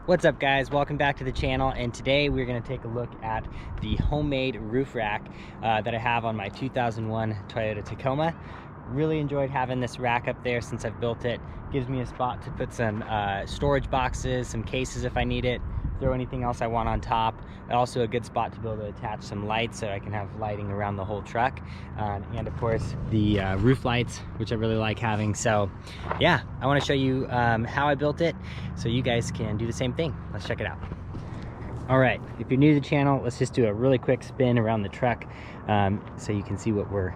What's up, guys? Welcome back to the channel, and today we're going to take a look at the homemade roof rack that I have on my 2001 Toyota Tacoma. Really enjoyed having this rack up there since I've built it. Gives me a spot to put some storage boxes, some cases if I need it, throw anything else I want on top. Also a good spot to be able to attach some lights so I can have lighting around the whole truck, and of course the roof lights, which I really like having. So yeah, I want to show you how I built it so you guys can do the same thing. Let's check it out. All right, if you're new to the channel, let's just do a really quick spin around the truck so you can see what we're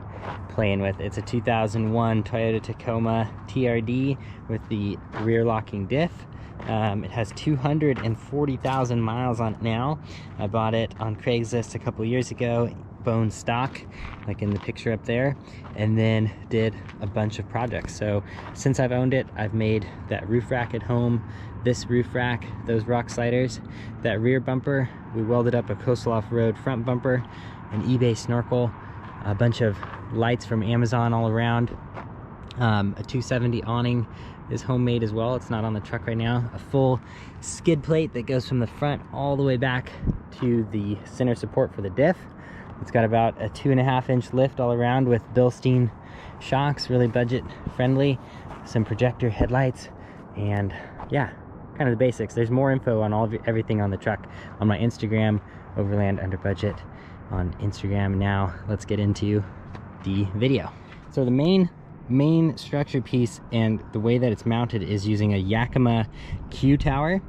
playing with. It's a 2001 Toyota Tacoma TRD with the rear locking diff. It has 240,000 miles on it now. I bought it on Craigslist a couple years ago, bone stock, like in the picture up there, and then did a bunch of projects. So since I've owned it, I've made that roof rack at home, this roof rack, those rock sliders, that rear bumper. We welded up a coastal off-road front bumper, an eBay snorkel, a bunch of lights from Amazon all around, a 270 awning is homemade as well. It's not on the truck right now. A full skid plate that goes from the front all the way back to the center support for the diff. It's got about a 2.5-inch lift all around with Bilstein shocks, really budget friendly, some projector headlights, and yeah, kind of the basics. There's more info on everything on the truck on my Instagram, Overland Under Budget on Instagram. Now let's get into the video. So the main structure piece and the way that it's mounted is using a Yakima Q tower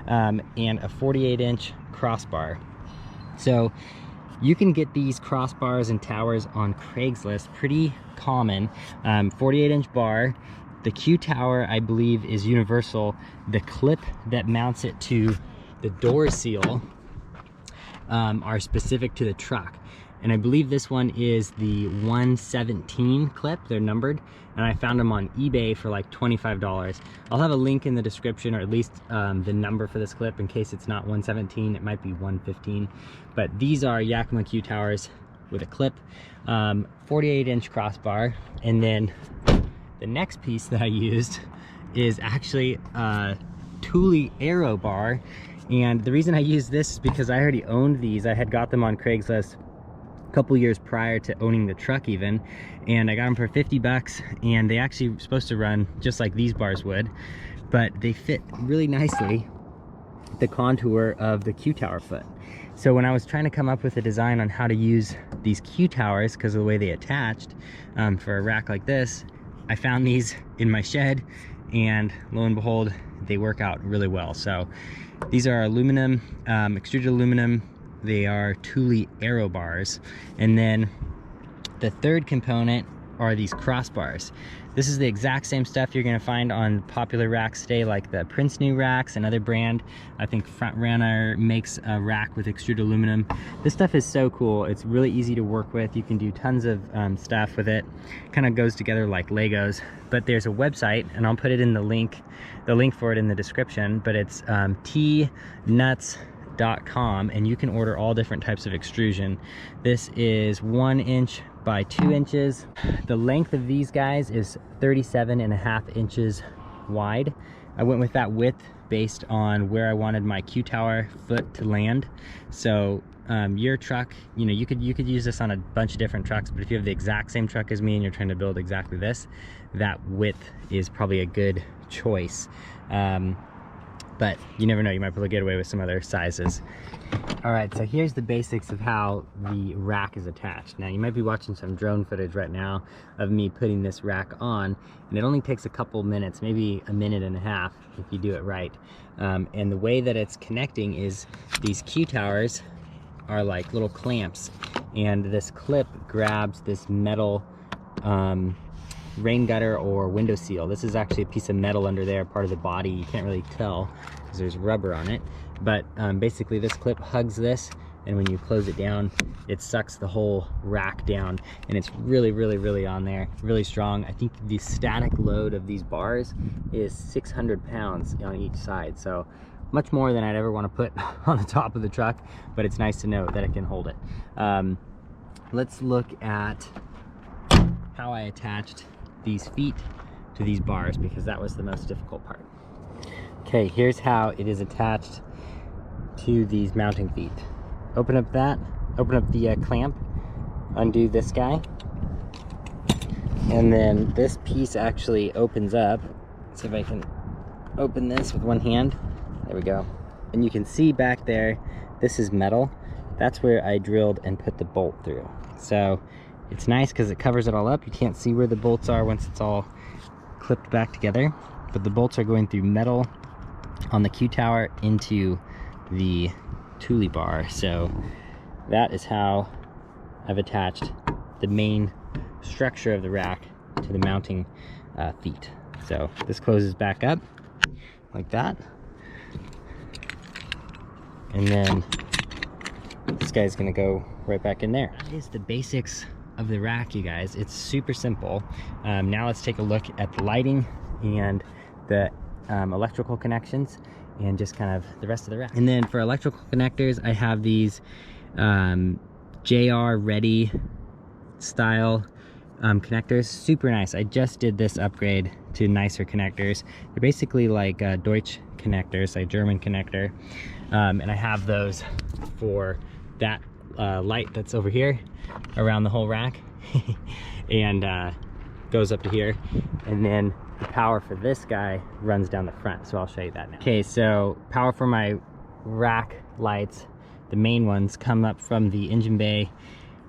and a 48-inch crossbar. So you can get these crossbars and towers on Craigslist, pretty common. 48-inch bar. The Q tower, I believe, is universal. The clip that mounts it to the door seal are specific to the truck. And I believe this one is the 117 clip. They're numbered, and I found them on eBay for like $25. I'll have a link in the description, or at least the number for this clip in case it's not 117. It might be 115. But these are Yakima Q towers with a clip, 48-inch crossbar. And then the next piece that I used is actually a Thule Aero bar. And the reason I used this is because I already owned these. I had got them on Craigslist couple years prior to owning the truck even, and I got them for 50 bucks, and they actually were supposed to run just like these bars would, but they fit really nicely the contour of the Q tower foot. So when I was trying to come up with a design on how to use these Q towers because of the way they attached for a rack like this, I found these in my shed, and lo and behold, they work out really well. So these are aluminum, extruded aluminum. They are Thule Aero bars. And then the third component are these crossbars. This is the exact same stuff you're gonna find on popular racks today, like the Prince New racks, another brand. I think Front Runner makes a rack with extruded aluminum. This stuff is so cool. It's really easy to work with. You can do tons of stuff with it. Kind of goes together like Legos. But there's a website, and I'll put it in the link for it in the description, but it's tnuts.com, and you can order all different types of extrusion. This is 1 inch by 2 inches. The length of these guys is 37.5 inches wide. I went with that width based on where I wanted my Q tower foot to land. So your truck, you know, you could use this on a bunch of different trucks, but if you have the exact same truck as me and you're trying to build exactly this, that width is probably a good choice. But you never know, you might be able to get away with some other sizes. All right, so here's the basics of how the rack is attached. Now, you might be watching some drone footage right now of me putting this rack on, and it only takes a couple minutes, maybe a minute and a half if you do it right. And the way that it's connecting is these Q towers are like little clamps, and this clip grabs this metal rain gutter or window seal. This is actually a piece of metal under there, part of the body. You can't really tell because there's rubber on it, but basically this clip hugs this, and when you close it down, it sucks the whole rack down, and it's really on there, really strong. I think the static load of these bars is 600 pounds on each side, so much more than I'd ever want to put on the top of the truck, but it's nice to know that it can hold it. Let's look at how I attached these feet to these bars, because that was the most difficult part. Okay, here's how it is attached to these mounting feet. Open up the clamp, undo this guy, and then this piece actually opens up. Let's see if I can open this with one hand. There we go. And you can see back there, this is metal. That's where I drilled and put the bolt through. So it's nice because it covers it all up. You can't see where the bolts are once it's all clipped back together, but the bolts are going through metal on the Q-tower into the Thule bar. So that is how I've attached the main structure of the rack to the mounting feet. So this closes back up like that, and then this guy's gonna go right back in there. That is the basics of the rack, you guys. It's super simple. Now let's take a look at the lighting and the electrical connections and just kind of the rest of the rack. And then for electrical connectors, I have these JR Ready style connectors. Super nice. I just did this upgrade to nicer connectors. They're basically like Deutsch connectors, like German connector. And I have those for that light that's over here around the whole rack and goes up to here, and then the power for this guy runs down the front, so I'll show you that now. Okay, so power for my rack lights, the main ones, come up from the engine bay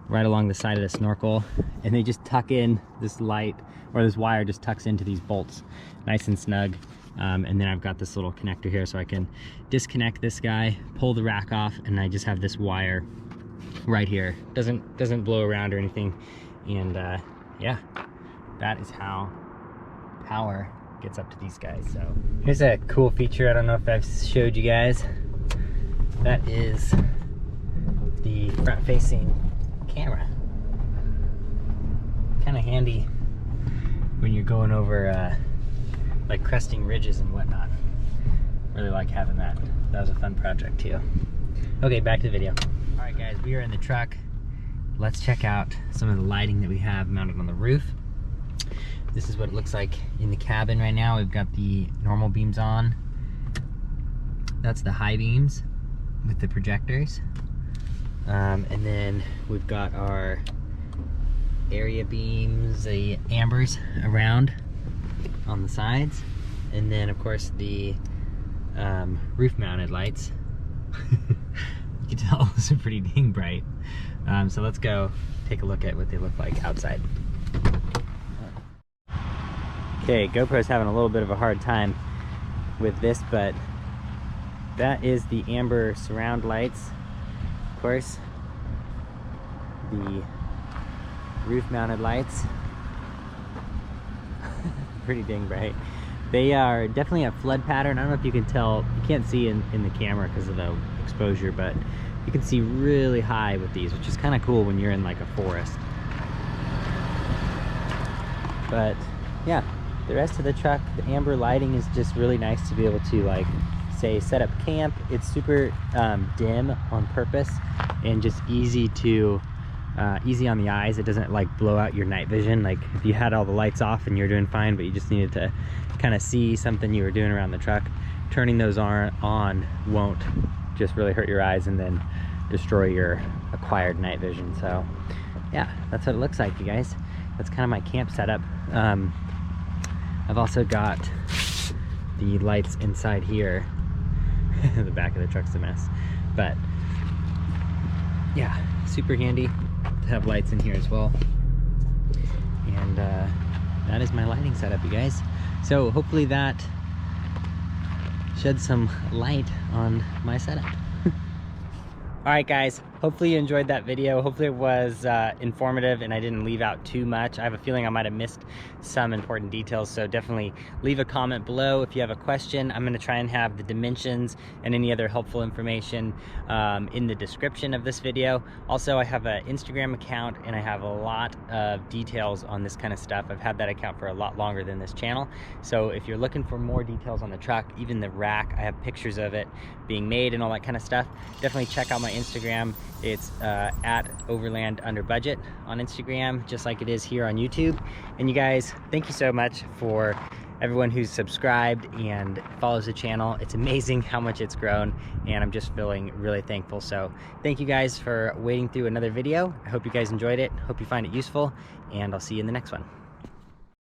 right along the side of the snorkel, and they just tuck in this light, or this wire just tucks into these bolts nice and snug. And then I've got this little connector here so I can disconnect this guy, pull the rack off, and I just have this wire right here. Doesn't blow around or anything. And yeah, that is how power gets up to these guys. So here's a cool feature. I don't know if I've showed you guys. That is the front facing camera. Kind of handy when you're going over like cresting ridges and whatnot. Really like having that. That was a fun project too. Okay, back to the video. All right guys, we are in the truck. Let's check out some of the lighting that we have mounted on the roof. This is what it looks like in the cabin right now. We've got the normal beams on. That's the high beams with the projectors. And then we've got our area beams, the ambers around on the sides, and then of course the roof mounted lights. You can tell those are pretty dang bright. So let's go take a look at what they look like outside. Okay, GoPro's having a little bit of a hard time with this, but that is the amber surround lights. Of course, the roof mounted lights. Pretty dang bright. They are definitely a flood pattern. I don't know if you can tell, you can't see in the camera because of the exposure, but you can see really high with these, which is kind of cool when you're in like a forest. But yeah, the rest of the truck, the amber lighting is just really nice to be able to, like, say, set up camp. It's super dim on purpose and just easy to easy on the eyes. It doesn't like blow out your night vision. Like if you had all the lights off and you're doing fine, but you just needed to kind of see something you were doing around the truck, turning those on won't just really hurt your eyes and then destroy your acquired night vision. So yeah, that's what it looks like, you guys. That's kind of my camp setup. I've also got the lights inside here. The back of the truck's a mess, but yeah, super handy to have lights in here as well. And that is my lighting setup, you guys. So hopefully that sheds some light on my setup. All right guys, hopefully you enjoyed that video. Hopefully it was informative and I didn't leave out too much. I have a feeling I might have missed some important details, so definitely leave a comment below if you have a question. I'm gonna try and have the dimensions and any other helpful information in the description of this video. Also, I have an Instagram account and I have a lot of details on this kind of stuff. I've had that account for a lot longer than this channel. So if you're looking for more details on the truck, even the rack, I have pictures of it being made and all that kind of stuff. Definitely check out my Instagram. It's at Overland Under Budget on Instagram, just like it is here on YouTube. And you guys, thank you so much for everyone who's subscribed and follows the channel. It's amazing how much it's grown, and I'm just feeling really thankful. So thank you guys for waiting through another video. I hope you guys enjoyed it. Hope you find it useful, and I'll see you in the next one.